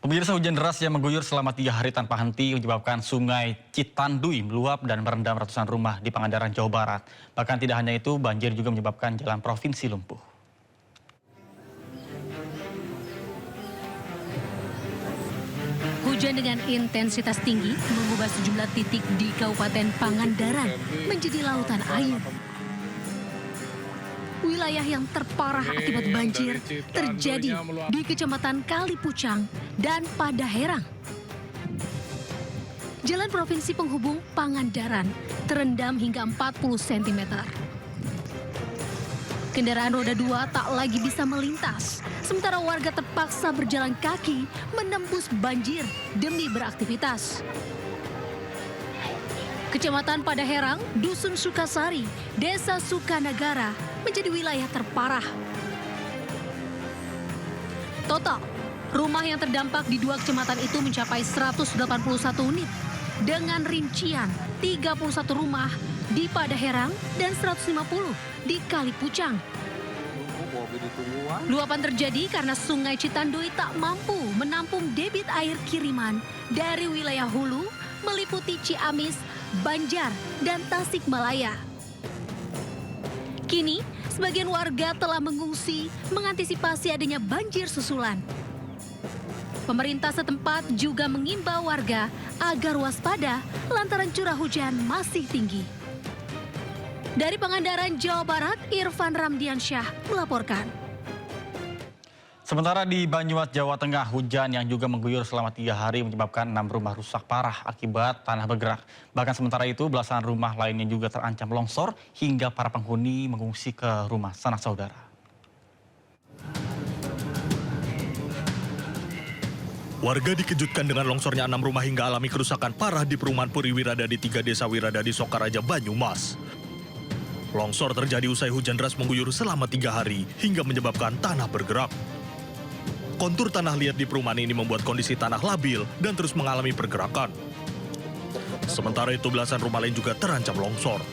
Pemirsa, hujan deras yang mengguyur selama 3 hari tanpa henti menyebabkan sungai Citandui meluap dan merendam ratusan rumah di Pangandaran, Jawa Barat. Bahkan tidak hanya itu, banjir juga menyebabkan jalan provinsi lumpuh. Hujan dengan intensitas tinggi mengubah sejumlah titik di Kabupaten Pangandaran menjadi lautan air. Wilayah yang terparah akibat banjir terjadi di Kecamatan Kalipucang dan Padaherang. Jalan provinsi penghubung Pangandaran terendam hingga 40 cm. Kendaraan roda 2 tak lagi bisa melintas, sementara warga terpaksa berjalan kaki menembus banjir demi beraktivitas. Kecamatan Padaherang, Dusun Sukasari, Desa Sukanagara menjadi wilayah terparah. Total, rumah yang terdampak di 2 kecamatan itu mencapai 181 unit dengan rincian 31 rumah di Padaherang dan 150 di Kalipucang. Luapan terjadi karena Sungai Citandui tak mampu menampung debit air kiriman dari wilayah hulu meliputi Ciamis, Banjar, dan Tasikmalaya. Kini, sebagian warga telah mengungsi mengantisipasi adanya banjir susulan. Pemerintah setempat juga mengimbau warga agar waspada lantaran curah hujan masih tinggi. Dari Pangandaran, Jawa Barat, Irfan Ramdiansyah melaporkan. Sementara di Banyumas, Jawa Tengah, hujan yang juga mengguyur selama 3 hari menyebabkan 6 rumah rusak parah akibat tanah bergerak. Bahkan sementara itu, belasan rumah lainnya juga terancam longsor hingga para penghuni mengungsi ke rumah sanak saudara. Warga dikejutkan dengan longsornya 6 rumah hingga alami kerusakan parah di perumahan Puri Wirada di 3 desa Wirada di Sokaraja, Banyumas. Longsor terjadi usai hujan deras mengguyur selama 3 hari hingga menyebabkan tanah bergerak. Kontur tanah liat di perumahan ini membuat kondisi tanah labil dan terus mengalami pergerakan. Sementara itu, belasan rumah lain juga terancam longsor.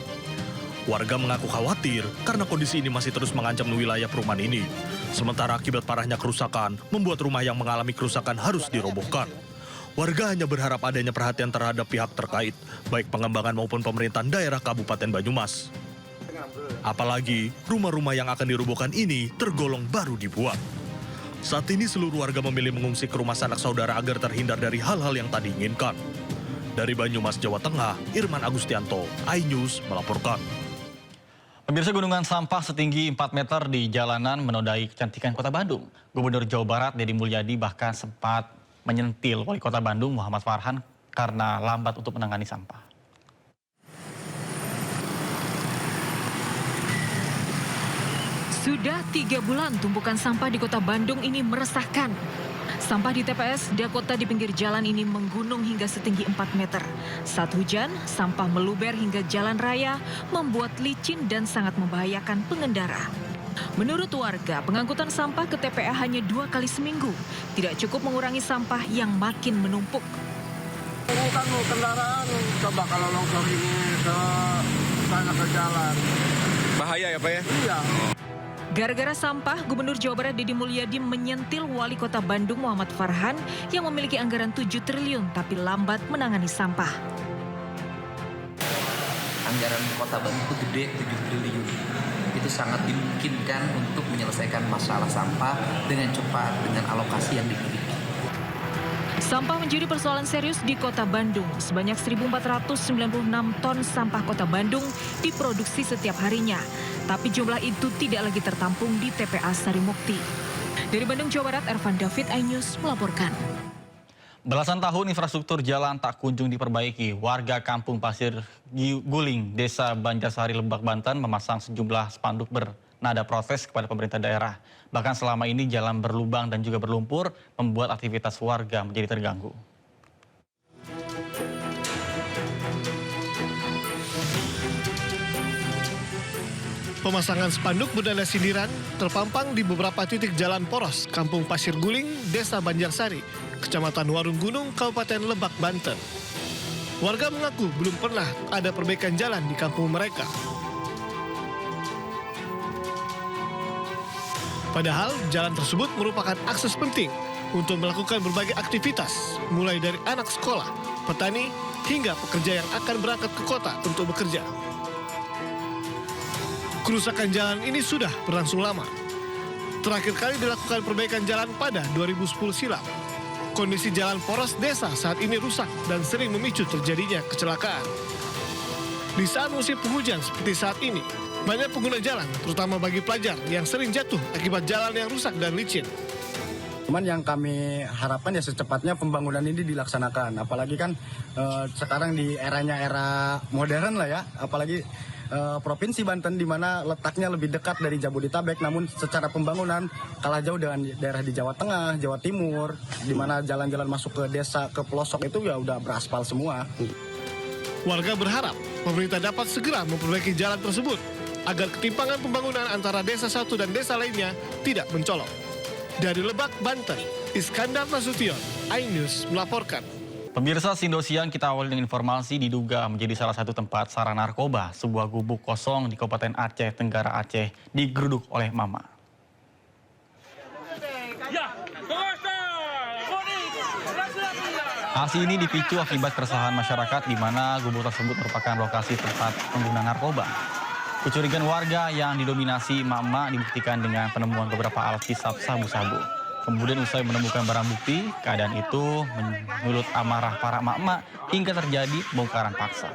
Warga mengaku khawatir karena kondisi ini masih terus mengancam wilayah perumahan ini. Sementara akibat parahnya kerusakan, membuat rumah yang mengalami kerusakan harus dirobohkan. Warga hanya berharap adanya perhatian terhadap pihak terkait, baik pengembangan maupun pemerintahan daerah Kabupaten Banyumas. Apalagi, rumah-rumah yang akan dirobohkan ini tergolong baru dibuat. Saat ini seluruh warga memilih mengungsi ke rumah sanak saudara agar terhindar dari hal-hal yang tak diinginkan. Dari Banyumas, Jawa Tengah, Irman Agustianto, iNews melaporkan. Pemirsa, gunungan sampah setinggi 4 meter di jalanan menodai kecantikan Kota Bandung. Gubernur Jawa Barat Deddy Mulyadi bahkan sempat menyentil Wali Kota Bandung Muhammad Farhan karena lambat untuk menangani sampah. Sudah 3 bulan tumpukan sampah di Kota Bandung ini meresahkan. Sampah di TPS Dakota di pinggir jalan ini menggunung hingga setinggi 4 meter. Saat hujan, sampah meluber hingga jalan raya, membuat licin dan sangat membahayakan pengendara. Menurut warga, pengangkutan sampah ke TPA hanya 2 kali seminggu. Tidak cukup mengurangi sampah yang makin menumpuk. Bukan kendaraan, coba kalau longsor ini ke sana ke jalan. Bahaya ya Pak ya? Iya. Gara-gara sampah, Gubernur Jawa Barat Deddy Mulyadi menyentil Wali Kota Bandung Muhammad Farhan yang memiliki anggaran 7 triliun tapi lambat menangani sampah. Anggaran Kota Bandung itu gede, 7 triliun. Itu sangat dimungkinkan untuk menyelesaikan masalah sampah dengan cepat, dengan alokasi yang dimiliki. Sampah menjadi persoalan serius di Kota Bandung. Sebanyak 1.496 ton sampah Kota Bandung diproduksi setiap harinya. Tapi jumlah itu tidak lagi tertampung di TPA Sarimukti. Dari Bandung, Jawa Barat, Ervan David, iNews melaporkan. Belasan tahun infrastruktur jalan tak kunjung diperbaiki. Warga Kampung Pasir Guling, Desa Banjarsari, Lebak, Banten memasang sejumlah spanduk bernada protes kepada pemerintah daerah. Bahkan selama ini jalan berlubang dan juga berlumpur membuat aktivitas warga menjadi terganggu. Pemasangan spanduk bernada sindiran terpampang di beberapa titik jalan poros Kampung Pasir Guling, Desa Banjarsari, Kecamatan Warung Gunung, Kabupaten Lebak, Banten. Warga mengaku belum pernah ada perbaikan jalan di kampung mereka. Padahal jalan tersebut merupakan akses penting untuk melakukan berbagai aktivitas, mulai dari anak sekolah, petani, hingga pekerja yang akan berangkat ke kota untuk bekerja. Kerusakan jalan ini sudah berlangsung lama. Terakhir kali dilakukan perbaikan jalan pada 2010 silam. Kondisi jalan poros desa saat ini rusak dan sering memicu terjadinya kecelakaan. Di saat musim penghujan seperti saat ini, banyak pengguna jalan, terutama bagi pelajar yang sering jatuh akibat jalan yang rusak dan licin. Cuman yang kami harapkan ya secepatnya pembangunan ini dilaksanakan. Apalagi kan sekarang di eranya era modern lah ya. Apalagi Provinsi Banten di mana letaknya lebih dekat dari Jabodetabek, namun secara pembangunan kalah jauh dengan daerah di Jawa Tengah, Jawa Timur, di mana jalan-jalan masuk ke desa, ke pelosok itu ya udah beraspal semua. Warga berharap pemerintah dapat segera memperbaiki jalan tersebut agar ketimpangan pembangunan antara desa satu dan desa lainnya tidak mencolok. Dari Lebak, Banten, Iskandar Nasution, iNews melaporkan. Pemirsa Indosiar, kita awali dengan informasi diduga menjadi salah satu tempat sarang narkoba. Sebuah gubuk kosong di Kabupaten Aceh Tenggara Aceh digeruduk oleh Mama. Aksi ini dipicu akibat keresahan masyarakat di mana gubuk tersebut merupakan lokasi tempat pengguna narkoba. Kecurigaan warga yang didominasi emak-emak dibuktikan dengan penemuan beberapa alat hisap sabu-sabu. Kemudian usai menemukan barang bukti, keadaan itu menyulut amarah para emak-emak hingga terjadi bongkaran paksa.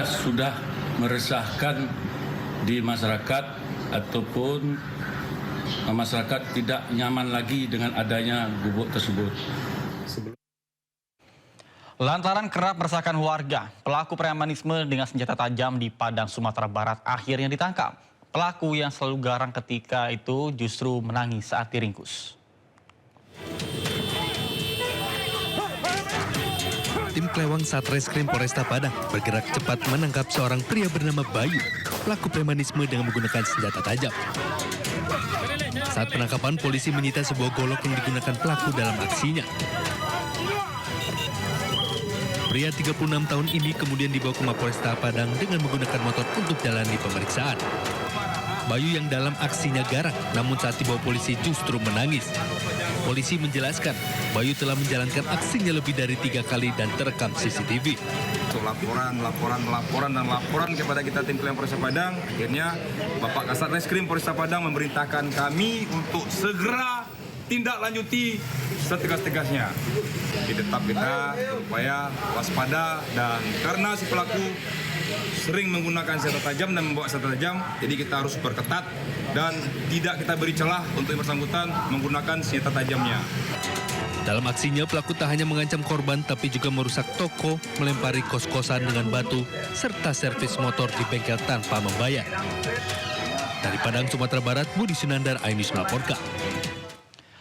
Sudah meresahkan di masyarakat ataupun masyarakat tidak nyaman lagi dengan adanya gubuk tersebut. Lantaran kerap meresahkan warga, pelaku premanisme dengan senjata tajam di Padang, Sumatera Barat akhirnya ditangkap. Pelaku yang selalu garang ketika itu justru menangis saat diringkus. Tim Klewang Satreskrim Polresta Padang bergerak cepat menangkap seorang pria bernama Bayu, pelaku premanisme dengan menggunakan senjata tajam. Saat penangkapan, polisi menyita sebuah golok yang digunakan pelaku dalam aksinya. Pria 36 tahun ini kemudian dibawa ke Mapolresta Padang dengan menggunakan motor untuk jalani pemeriksaan. Bayu yang dalam aksinya garang, namun saat dibawa polisi justru menangis. Polisi menjelaskan, Bayu telah menjalankan aksinya lebih dari 3 kali dan terekam CCTV. Laporan kepada kita tim Klewang Polresta Padang. Akhirnya Bapak Kasat Reskrim Polresta Padang memerintahkan kami untuk segera tindak lanjuti setegas-tegasnya. Tetap kita berupaya waspada dan karena si pelaku sering menggunakan senjata tajam dan membawa senjata tajam, jadi kita harus berketat dan tidak kita beri celah untuk yang bersangkutan menggunakan senjata tajamnya. Dalam aksinya, pelaku tak hanya mengancam korban tapi juga merusak toko, melempari kos-kosan dengan batu, serta servis motor di bengkel tanpa membayar. Dari Padang, Sumatera Barat, Budi Sunandar, iNews melaporkan.